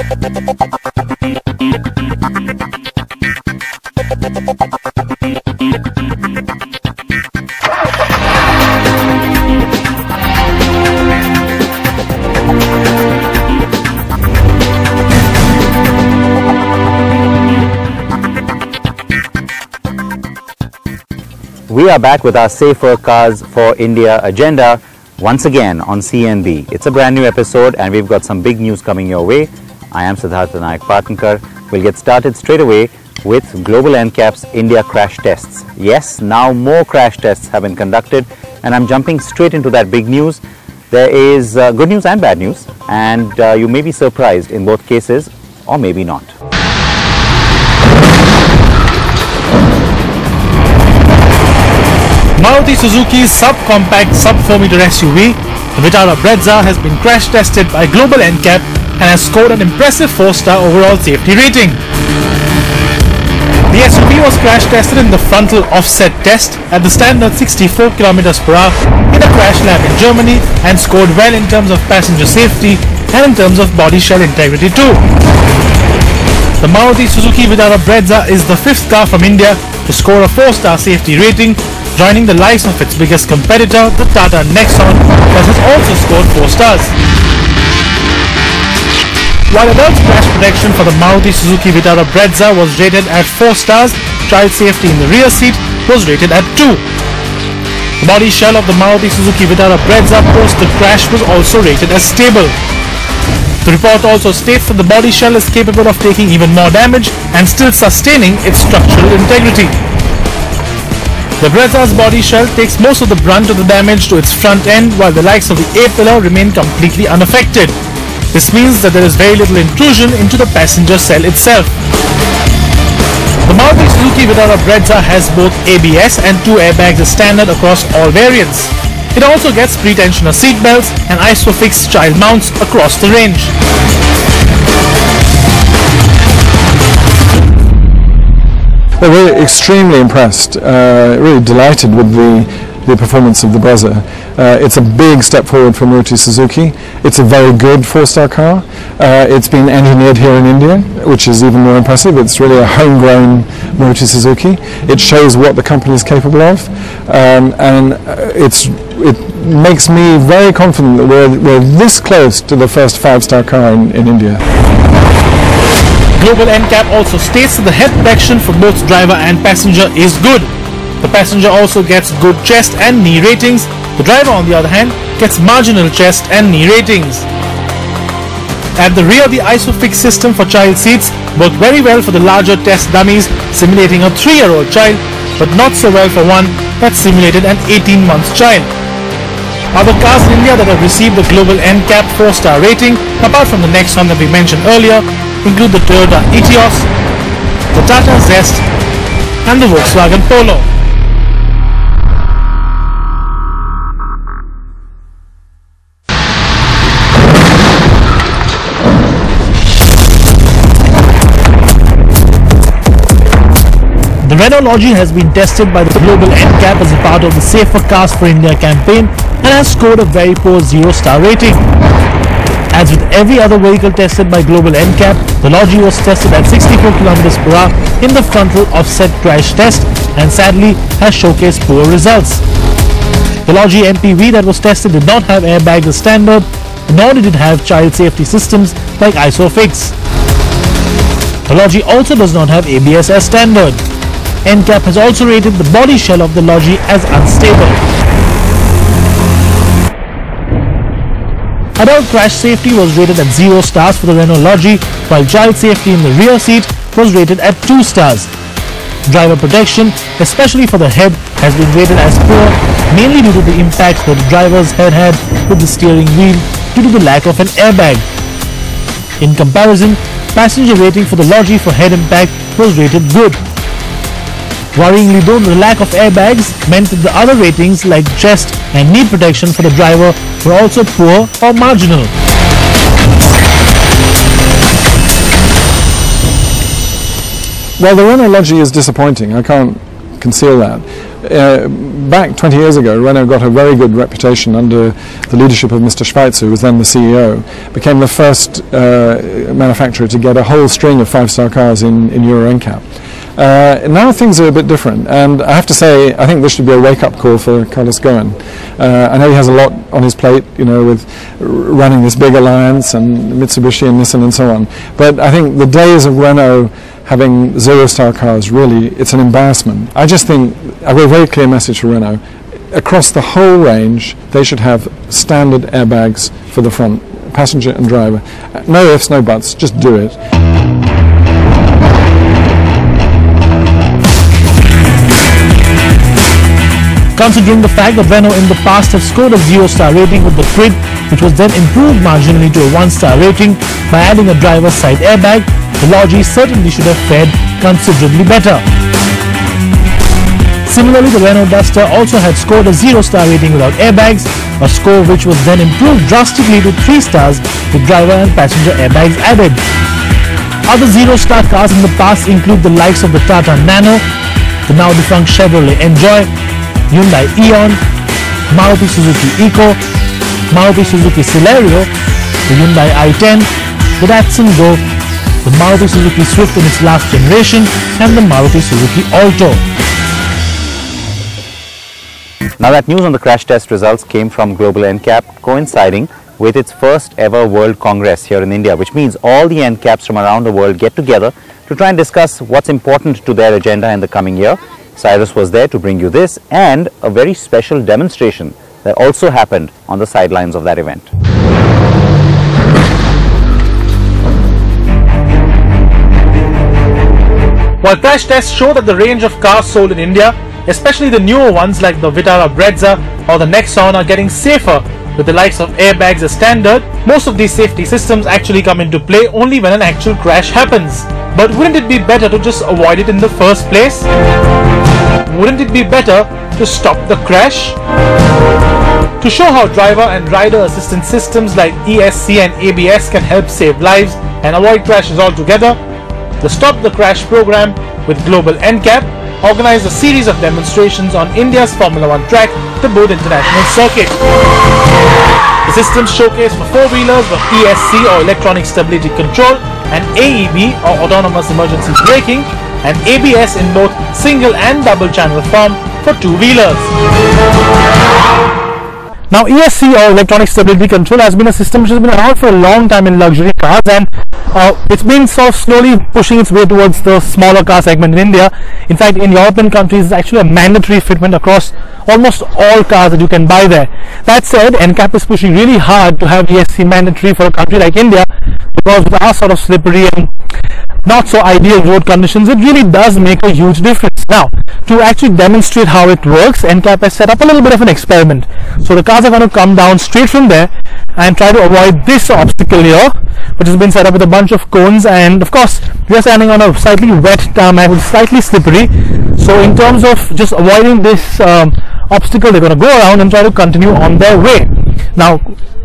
We are back with our Safer Cars for India agenda once again on CNB. It's a brand new episode and we've got some big news coming your way. I am Siddhartha Nayak Patankar. We'll get started straight away with Global NCAP's India crash tests. Yes, now more crash tests have been conducted and I'm jumping straight into that big news. There is good news and bad news, and you may be surprised in both cases, or maybe not. Maruti Suzuki's subcompact sub-4-meter SUV, the Vitara Brezza, has been crash tested by Global NCAP and has scored an impressive 4-star overall safety rating. The SUV was crash tested in the frontal offset test at the standard 64 km/h in a crash lab in Germany and scored well in terms of passenger safety and in terms of body shell integrity too. The Maruti Suzuki Vitara Brezza is the 5th car from India to score a 4-star safety rating, joining the likes of its biggest competitor, the Tata Nexon, that has also scored 4 stars. While adult crash protection for the Maruti Suzuki Vitara Brezza was rated at 4 stars, child safety in the rear seat was rated at 2. The body shell of the Maruti Suzuki Vitara Brezza post the crash was also rated as stable. The report also states that the body shell is capable of taking even more damage and still sustaining its structural integrity. The Brezza's body shell takes most of the brunt of the damage to its front end, while the likes of the A-pillar remain completely unaffected. This means that there is very little intrusion into the passenger cell itself. The Maruti Suzuki Vitara Brezza has both ABS and 2 airbags as standard across all variants. It also gets pre-tensioner seat belts and ISOFIX child mounts across the range. Well, we're extremely impressed, really delighted with the performance of the Brezza. It's a big step forward for Maruti Suzuki. It's a very good 4-star car. It's been engineered here in India, which is even more impressive. It's really a homegrown Maruti Suzuki. It shows what the company is capable of, and it makes me very confident that we're this close to the first 5-star car in India. Global NCAP also states that the head protection for both driver and passenger is good. The passenger also gets good chest and knee ratings. The driver, on the other hand, gets marginal chest and knee ratings. At the rear, the ISOFIX system for child seats worked very well for the larger test dummies simulating a 3-year-old child, but not so well for one that simulated an 18-month child. Other cars in India that have received the Global NCAP 4-star rating, apart from the Nexon that we mentioned earlier, include the Toyota Etios, the Tata Zest and the Volkswagen Polo. The Renault Lodgy has been tested by the Global NCAP as a part of the Safer Cars for India campaign and has scored a very poor 0-star rating. As with every other vehicle tested by Global NCAP, the Lodgy was tested at 64 km/h in the frontal offset crash test and sadly has showcased poor results. The Lodgy MPV that was tested did not have airbags as standard, nor did it have child safety systems like ISOFIX. The Lodgy also does not have ABS as standard. NCAP has also rated the body shell of the Lodgy as unstable. Adult crash safety was rated at 0 stars for the Renault Lodgy, while child safety in the rear seat was rated at 2 stars. Driver protection, especially for the head, has been rated as poor, mainly due to the impact that the driver's head had with the steering wheel due to the lack of an airbag. In comparison, passenger rating for the Lodgy for head impact was rated good. Worryingly though, the lack of airbags meant that the other ratings like chest and knee protection for the driver were also poor or marginal. Well, the Renault Lodgy is disappointing. I can't conceal that. Back 20 years ago, Renault got a very good reputation under the leadership of Mr. Schweitzer, who was then the CEO, became the first manufacturer to get a whole string of 5-star cars in Euro NCAP. Now things are a bit different, and I have to say I think this should be a wake-up call for Carlos Ghosn. I know he has a lot on his plate, you know, with running this big alliance and Mitsubishi and Nissan and so on, but I think the days of Renault having 0-star cars, really, it's an embarrassment. I just think I've got a very clear message for Renault. Across the whole range, they should have standard airbags for the front, passenger and driver. No ifs, no buts, just do it. Considering the fact that Renault in the past have scored a 0-star rating with the Quid, which was then improved marginally to a 1-star rating by adding a driver's side airbag, the Lodgy certainly should have fared considerably better. Similarly, the Renault Duster also had scored a 0-star rating without airbags, a score which was then improved drastically to 3 stars with driver and passenger airbags added. Other 0-star cars in the past include the likes of the Tata Nano, the now defunct Chevrolet Enjoy, Hyundai Eon, Maruti Suzuki Eco, Maruti Suzuki Celerio, the Hyundai i10, the Datsun Go, the Maruti Suzuki Swift in its last generation, and the Maruti Suzuki Alto. Now that news on the crash test results came from Global NCAP, coinciding with its first ever World Congress here in India, which means all the NCAPs from around the world get together to try and discuss what's important to their agenda in the coming year. Cyrus was there to bring you this and a very special demonstration that also happened on the sidelines of that event. While crash tests show that the range of cars sold in India, especially the newer ones like the Vitara Brezza or the Nexon, are getting safer with the likes of airbags as standard, most of these safety systems actually come into play only when an actual crash happens. But wouldn't it be better to just avoid it in the first place? Wouldn't it be better to stop the crash? To show how driver and rider assistance systems like ESC and ABS can help save lives and avoid crashes altogether, the Stop the Crash program with Global NCAP organized a series of demonstrations on India's Formula 1 track, the Buddh International Circuit. The systems showcased for four-wheelers were ESC or Electronic Stability Control and AEB or Autonomous Emergency Braking, and ABS in both single and double channel form for two-wheelers. Now ESC or Electronic Stability Control has been a system which has been around for a long time in luxury cars, and it's been sort of slowly pushing its way towards the smaller car segment in India. In fact, in European countries it's actually a mandatory fitment across almost all cars that you can buy there. That said, NCAP is pushing really hard to have ESC mandatory for a country like India, because with our sort of slippery and not so ideal road conditions, it really does make a huge difference. Now, to actually demonstrate how it works, NCAP has set up a little bit of an experiment. So the cars are going to come down straight from there and try to avoid this obstacle here, which has been set up with a bunch of cones, and of course we are standing on a slightly wet tarmac which is slightly slippery. So in terms of just avoiding this obstacle, they're going to go around and try to continue on their way. Now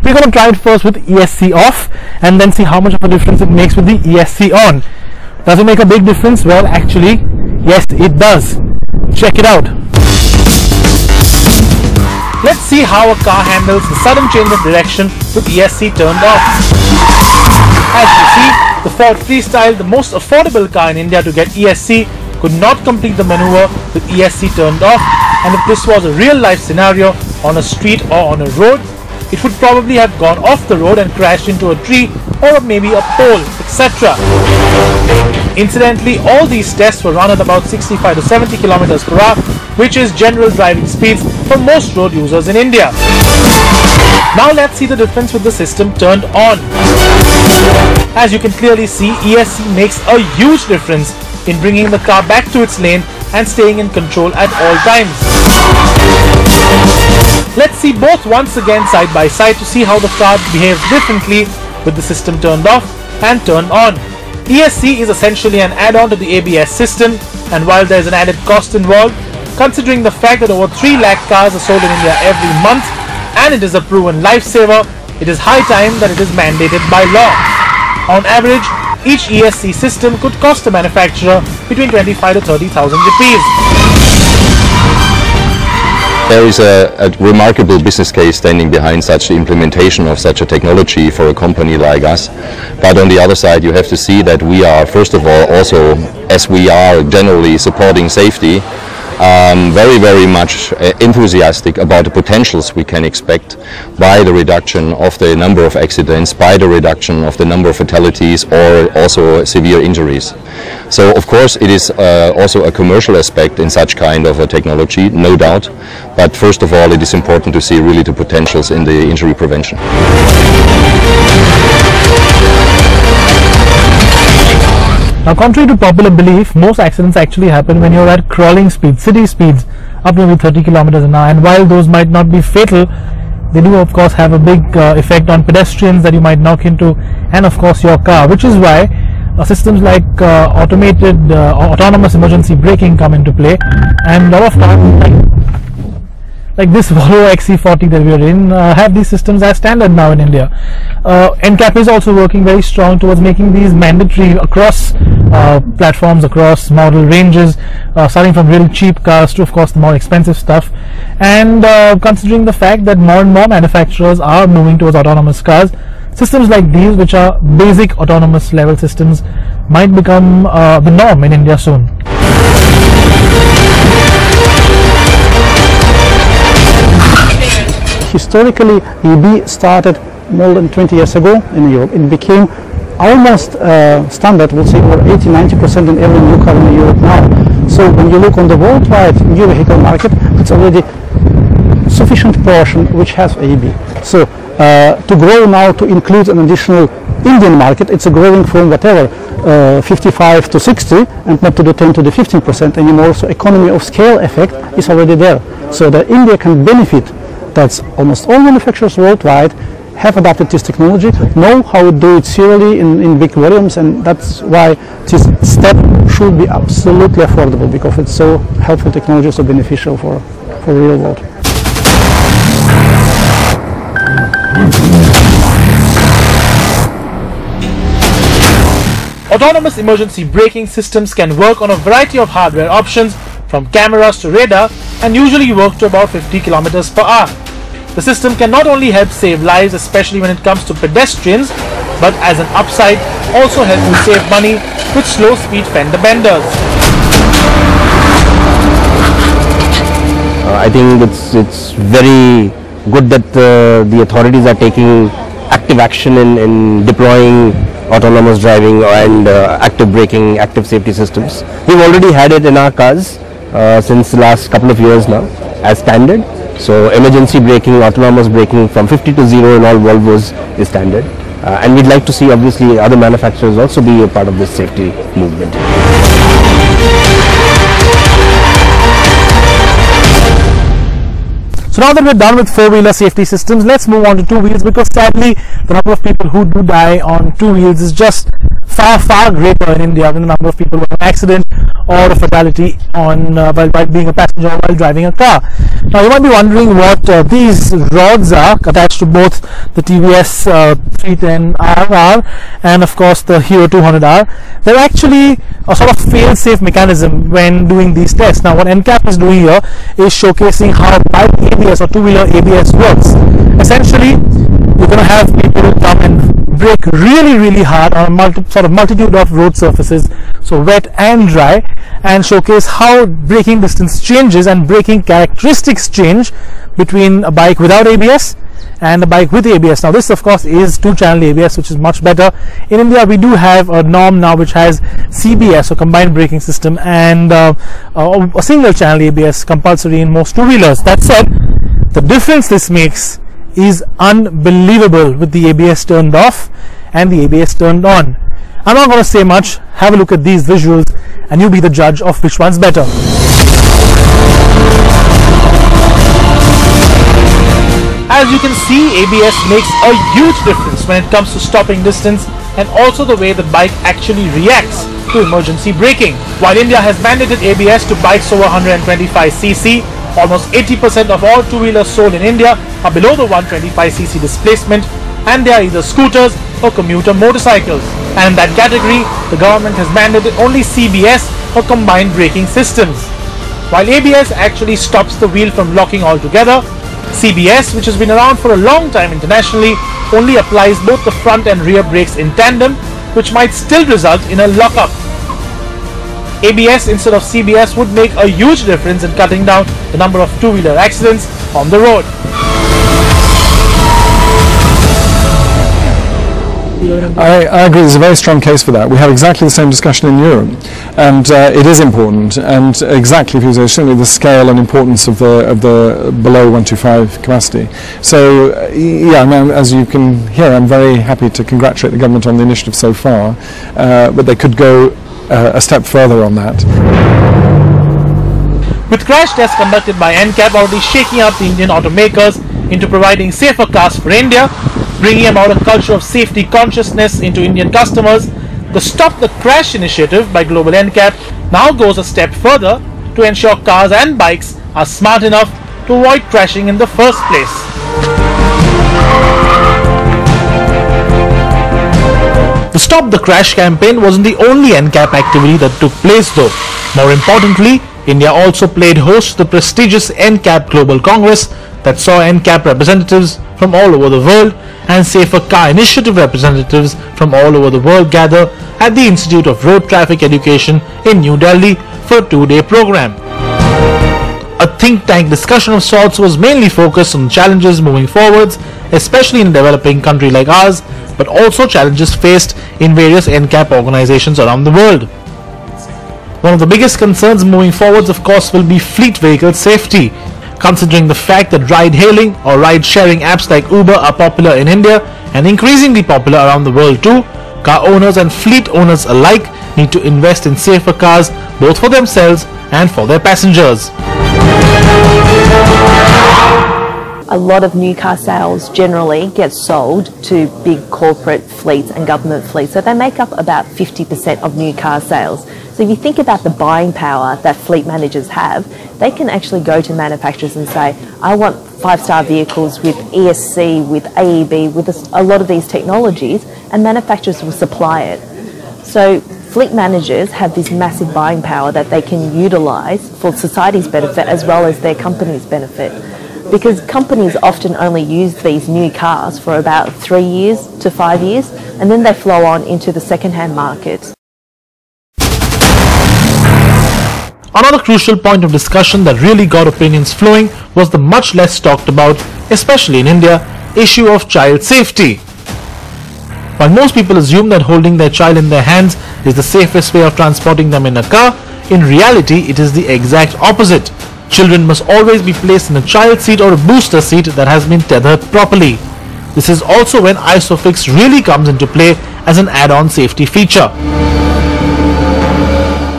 we're going to try it first with ESC off and then see how much of a difference it makes with the ESC on. Does it make a big difference? Well, actually, yes, it does. Check it out. Let's see how a car handles the sudden change of direction with ESC turned off. As you see, the Ford Freestyle, the most affordable car in India to get ESC, could not complete the maneuver with ESC turned off, and if this was a real life scenario on a street or on a road, it would probably have gone off the road and crashed into a tree or maybe a pole, etc. Incidentally, all these tests were run at about 65 to 70 kilometers per hour, which is general driving speeds for most road users in India. Now let's see the difference with the system turned on. As you can clearly see, ESC makes a huge difference in bringing the car back to its lane and staying in control at all times. Let's see both once again side by side to see how the car behaves differently with the system turned off and turned on. ESC is essentially an add-on to the ABS system, and while there is an added cost involved, considering the fact that over 3 lakh cars are sold in India every month and it is a proven lifesaver, it is high time that it is mandated by law. On average, each ESC system could cost the manufacturer between 25 to 30,000 rupees. there is a remarkable business case standing behind such the implementation of such a technology for a company like us. But on the other side, you have to see that we are, first of all, also, as we are generally supporting safety, very much enthusiastic about the potentials we can expect by the reduction of the number of accidents, by the reduction of the number of fatalities or also severe injuries. So of course it is also a commercial aspect in such kind of a technology, no doubt, but first of all it is important to see really the potentials in the injury prevention. Now, contrary to popular belief, most accidents actually happen when you're at crawling speeds, city speeds, up to maybe 30 kilometers an hour. And while those might not be fatal, they do of course have a big effect on pedestrians that you might knock into, and of course your car, which is why systems like autonomous emergency braking come into play. And a lot of times, like this Volvo XC40 that we are in, have these systems as standard now in India. NCAP is also working very strong towards making these mandatory across platforms, across model ranges, starting from really cheap cars to of course the more expensive stuff. And considering the fact that more and more manufacturers are moving towards autonomous cars, systems like these, which are basic autonomous level systems, might become the norm in India soon. Historically, EB started more than 20 years ago in Europe. It became almost standard, we'll say over 80–90% in every new car in Europe now. So when you look on the worldwide new vehicle market, it's already sufficient portion which has EB. So to grow now to include an additional Indian market, it's a growing from whatever 55 to 60 and not to the 10 to the 15% anymore. So economy of scale effect is already there. So that India can benefit. That's almost all manufacturers worldwide have adopted this technology, know how to do it serially in big volumes, and that's why this step should be absolutely affordable, because it's so helpful technology, so beneficial for real world. Autonomous emergency braking systems can work on a variety of hardware options, from cameras to radar, and usually work to about 50 kilometers per hour. The system can not only help save lives, especially when it comes to pedestrians, but as an upside, also help you save money with slow speed fender benders. I think it's very good that the authorities are taking active action in deploying autonomous driving and active braking, active safety systems. We've already had it in our cars since the last couple of years now as standard. So emergency braking, autonomous braking from 50 to 0 in all Volvos is standard. And we'd like to see obviously other manufacturers also be a part of this safety movement. So now that we're done with four-wheeler safety systems, let's move on to two wheels, because sadly the number of people who do die on two wheels is just far greater in India than the number of people who have an accident or a fatality on while being a passenger or while driving a car. Now you might be wondering what these rods are attached to both the TVS 310RR and of course the Hero 200R. They're actually a sort of fail-safe mechanism when doing these tests. Now what NCAP is doing here is showcasing how bike ABS or two-wheeler ABS works. Essentially, you're going to have people come and brake really hard on a multitude of road surfaces, so wet and dry, and showcase how braking distance changes and braking characteristics change between a bike without ABS and a bike with ABS. Now this of course is two-channel ABS, which is much better. In India we do have a norm now which has CBS, or combined braking system, and a single channel ABS compulsory in most two-wheelers. That said, the difference this makes is unbelievable with the ABS turned off and the ABS turned on. I'm not going to say much. Have a look at these visuals and you be the judge of which one's better. As you can see, ABS makes a huge difference when it comes to stopping distance and also the way the bike actually reacts to emergency braking. While India has mandated ABS to bikes over 125cc, almost 80% of all two-wheelers sold in India are below the 125cc displacement, and they are either scooters or commuter motorcycles. And in that category, the government has mandated only CBS or combined braking systems. while ABS actually stops the wheel from locking altogether. CBS, which has been around for a long time internationally, only applies both the front and rear brakes in tandem, which might still result in a lockup. ABS instead of CBS would make a huge difference in cutting down the number of two-wheeler accidents on the road. I agree, there's a very strong case for that. We have exactly the same discussion in Europe, and it is important, and exactly, if you say, certainly the scale and importance of the below 125 capacity. So, yeah, as you can hear, I'm very happy to congratulate the government on the initiative so far, but they could go a step further on that. With crash tests conducted by NCAP already shaking up the Indian automakers into providing safer cars for India, bringing about a culture of safety consciousness into Indian customers, the Stop the Crash initiative by Global NCAP now goes a step further to ensure cars and bikes are smart enough to avoid crashing in the first place. The Stop the Crash campaign wasn't the only NCAP activity that took place though. More importantly, India also played host to the prestigious NCAP Global Congress that saw NCAP representatives from all over the world and Safer Car Initiative representatives from all over the world gather at the Institute of Road Traffic Education in New Delhi for a two-day program. A think tank discussion of sorts was mainly focused on challenges moving forwards, especially in a developing country like ours, but also challenges faced in various NCAP organizations around the world. One of the biggest concerns moving forwards, of course, will be fleet vehicle safety. Considering the fact that ride-hailing or ride-sharing apps like Uber are popular in India and increasingly popular around the world too, car owners and fleet owners alike need to invest in safer cars both for themselves and for their passengers. A lot of new car sales generally get sold to big corporate fleets and government fleets, so they make up about 50% of new car sales. So if you think about the buying power that fleet managers have, they can actually go to manufacturers and say, I want 5-star vehicles with ESC, with AEB, with a lot of these technologies, and manufacturers will supply it. So fleet managers have this massive buying power that they can utilise for society's benefit as well as their company's benefit. Because companies often only use these new cars for about 3 years to 5 years, and then they flow on into the second-hand market. Another crucial point of discussion that really got opinions flowing was the much less talked about, especially in India, issue of child safety. While most people assume that holding their child in their hands is the safest way of transporting them in a car, in reality it is the exact opposite. Children must always be placed in a child seat or a booster seat that has been tethered properly. This is also when ISOFIX really comes into play as an add-on safety feature.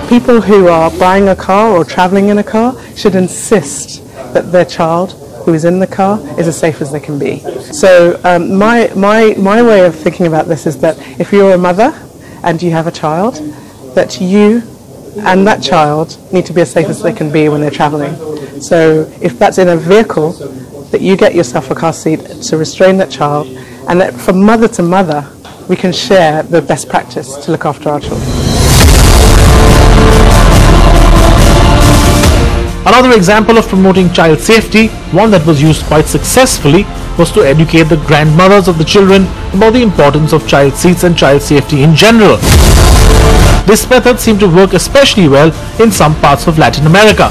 People who are buying a car or travelling in a car should insist that their child who is in the car is as safe as they can be. So my way of thinking about this is that if you're a mother and you have a child, that you and that child need to be as safe as they can be when they're travelling. So if that's in a vehicle, that you get yourself a car seat to restrain that child, and that from mother to mother we can share the best practice to look after our children. Another example of promoting child safety, one that was used quite successfully, was to educate the grandmothers of the children about the importance of child seats and child safety in general. This method seemed to work especially well in some parts of Latin America.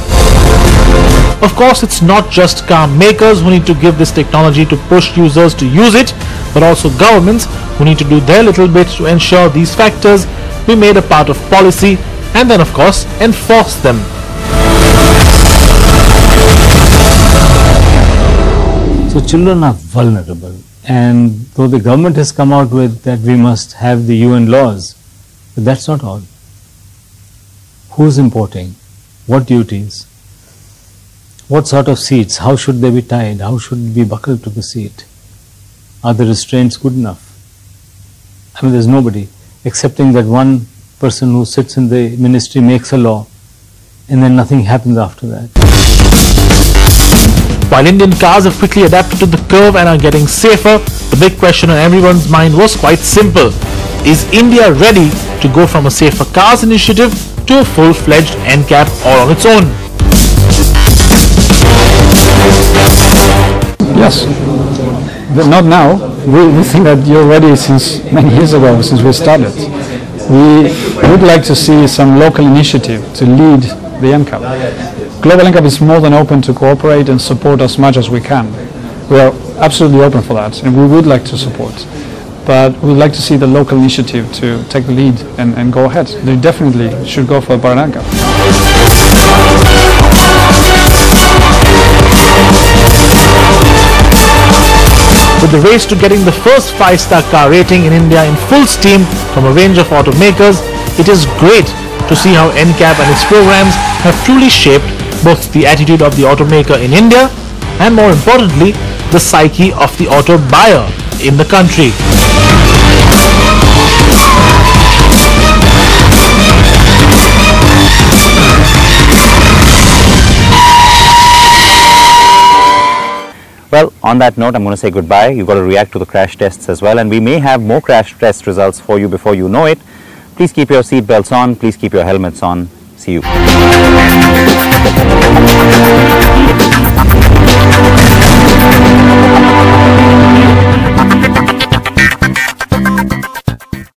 Of course, it's not just car makers who need to give this technology to push users to use it, but also governments who need to do their little bit to ensure these factors be made a part of policy and then of course enforce them. So children are vulnerable, and though the government has come out with that we must have the UN laws, but that's not all. Who's importing? What duties? What sort of seats? How should they be tied? How should it be buckled to the seat? Are the restraints good enough? I mean, there's nobody, excepting that one person who sits in the ministry makes a law, and then nothing happens after that. While Indian cars have quickly adapted to the curve and are getting safer, the big question on everyone's mind was quite simple. Is India ready to go from a safer cars initiative to a full-fledged NCAP all on its own? Yes. Not now. We think that you're ready since many years ago, since we started. We would like to see some local initiative to lead the NCAP. Global NCAP is more than open to cooperate and support as much as we can. We are absolutely open for that, and we would like to support. But we would like to see the local initiative to take the lead and go ahead. They definitely should go for Bharat NCAP. With the race to getting the first 5-star car rating in India in full steam from a range of automakers, it is great to see how NCAP and its programs have truly shaped both the attitude of the automaker in India and, more importantly, the psyche of the auto buyer in the country. Well, on that note, I'm going to say goodbye. You've got to react to the crash tests as well, and we may have more crash test results for you before you know it. Please keep your seat belts on. Please keep your helmets on. See you.